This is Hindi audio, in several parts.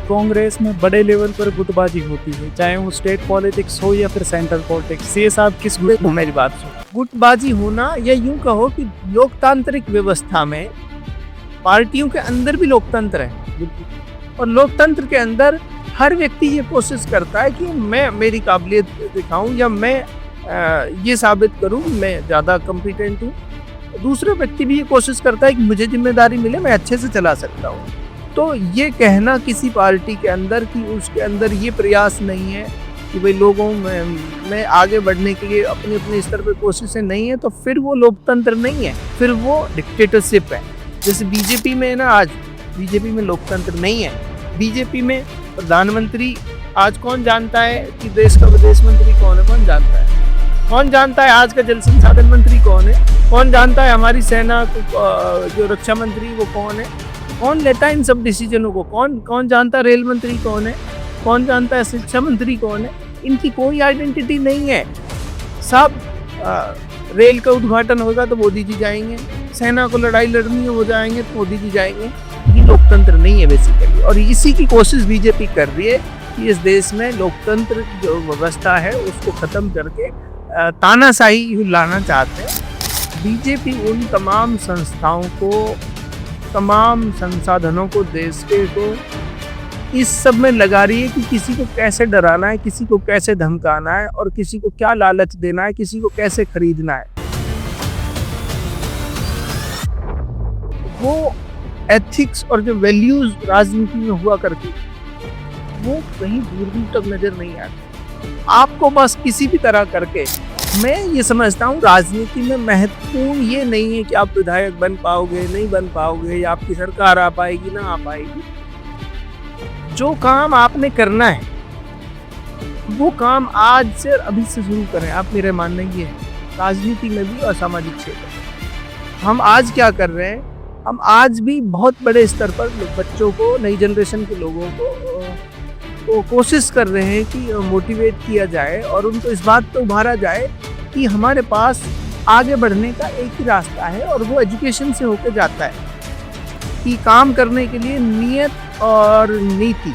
कांग्रेस में बड़े लेवल पर गुटबाजी होती है, चाहे वो स्टेट पॉलिटिक्स हो या फिर सेंट्रल पॉलिटिक्स। ये साहब किस गुट में मेरी बात सुन। गुटबाजी होना या यूं कहो कि लोकतांत्रिक व्यवस्था में पार्टियों के अंदर भी लोकतंत्र है, और लोकतंत्र के अंदर हर व्यक्ति ये कोशिश करता है कि मैं मेरी काबिलियत दिखाऊं या मैं ये साबित करूं मैं ज़्यादा कॉम्पिटेंट हूँ। दूसरा व्यक्ति भी ये कोशिश करता है कि मुझे जिम्मेदारी मिले, मैं अच्छे से चला सकता हूँ। तो ये कहना किसी पार्टी के अंदर कि उसके अंदर ये प्रयास नहीं है कि भाई लोगों में आगे बढ़ने के लिए अपने अपने स्तर पर कोशिशें नहीं है, तो फिर वो लोकतंत्र नहीं है, फिर वो डिक्टेटरशिप है। जैसे बीजेपी में है ना, आज बीजेपी में लोकतंत्र नहीं है। बीजेपी में प्रधानमंत्री आज कौन जानता है कि देश का विदेश मंत्री कौन है? कौन जानता है? कौन जानता है आज का जल संसाधन मंत्री कौन है? कौन जानता है हमारी सेना जो रक्षा मंत्री वो कौन है? कौन लेता है इन सब डिसीजनों को? कौन जानता है रेल मंत्री कौन है? कौन जानता है शिक्षा मंत्री कौन है? इनकी कोई आइडेंटिटी नहीं है। सब रेल का उद्घाटन होगा तो मोदी जी जाएंगे, सेना को लड़ाई लड़नी है वो जाएंगे तो मोदी जी जाएंगे। ये लोकतंत्र नहीं है बेसिकली, और इसी की कोशिश बीजेपी कर रही है कि इस देश में लोकतंत्र जो व्यवस्था है उसको खत्म करके तानाशाही लाना चाहते हैं। बीजेपी उन तमाम संस्थाओं को, तमाम संसाधनों को देश के को इस सब में लगा रही है कि किसी को कैसे डराना है, किसी को कैसे धमकाना है, और किसी को क्या लालच देना है, किसी को कैसे खरीदना है। वो एथिक्स और जो वैल्यूज राजनीति में हुआ करती वो कहीं दूर दूर तक नजर नहीं आती। आपको बस किसी भी तरह करके, मैं ये समझता हूँ राजनीति में महत्वपूर्ण ये नहीं है कि आप विधायक बन पाओगे नहीं बन पाओगे, या आपकी सरकार आ पाएगी ना आ पाएगी। जो काम आपने करना है वो काम आज से अभी से शुरू करें। आप मेरे मानना ये है राजनीति में भी और सामाजिक क्षेत्र में हम आज क्या कर रहे हैं, हम आज भी बहुत बड़े स्तर पर बच्चों को, नई जनरेशन के लोगों को कोशिश कर रहे हैं कि मोटिवेट किया जाए और उनको इस बात पे उभारा जाए कि हमारे पास आगे बढ़ने का एक ही रास्ता है, और वो एजुकेशन से होकर जाता है कि काम करने के लिए नियत और नीति,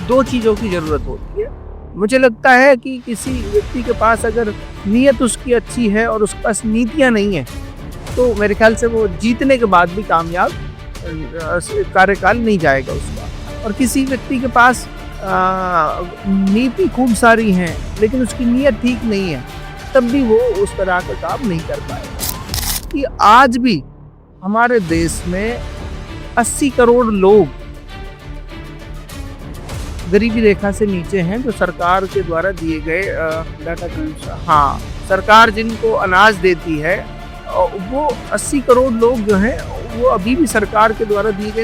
दो चीज़ों की ज़रूरत होती है। मुझे लगता है कि किसी व्यक्ति के पास अगर नियत उसकी अच्छी है और उसके पास नीतियाँ नहीं है तो मेरे ख्याल से वो जीतने के बाद भी कामयाब कार्यकाल नहीं जाएगा उसका। और किसी व्यक्ति के पास नीति खूब सारी हैं लेकिन उसकी नीयत ठीक नहीं है, तब भी वो उस तरह का काम नहीं कर पाएगा। कि आज भी हमारे देश में 80 करोड़ लोग गरीबी रेखा से नीचे हैं, जो सरकार के द्वारा दिए गए डाटा के अनुसार, हाँ, सरकार जिनको अनाज देती है वो 80 करोड़ लोग जो हैं वो अभी भी सरकार के द्वारा दिए गए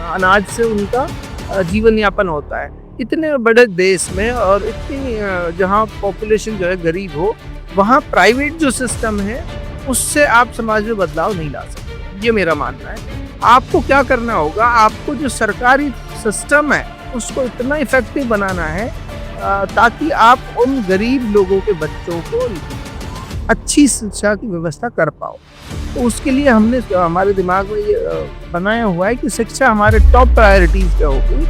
अनाज से उनका जीवन यापन होता है। इतने बड़े देश में और इतनी जहाँ पॉपुलेशन जो है गरीब हो, वहाँ प्राइवेट जो सिस्टम है उससे आप समाज में बदलाव नहीं ला सकते, ये मेरा मानना है। आपको क्या करना होगा, आपको जो सरकारी सिस्टम है उसको इतना इफेक्टिव बनाना है ताकि आप उन गरीब लोगों के बच्चों को अच्छी शिक्षा की व्यवस्था कर पाओ। तो उसके लिए हमने हमारे दिमाग में ये बनाया हुआ है कि शिक्षा हमारे टॉप प्रायोरिटीज पे होगी।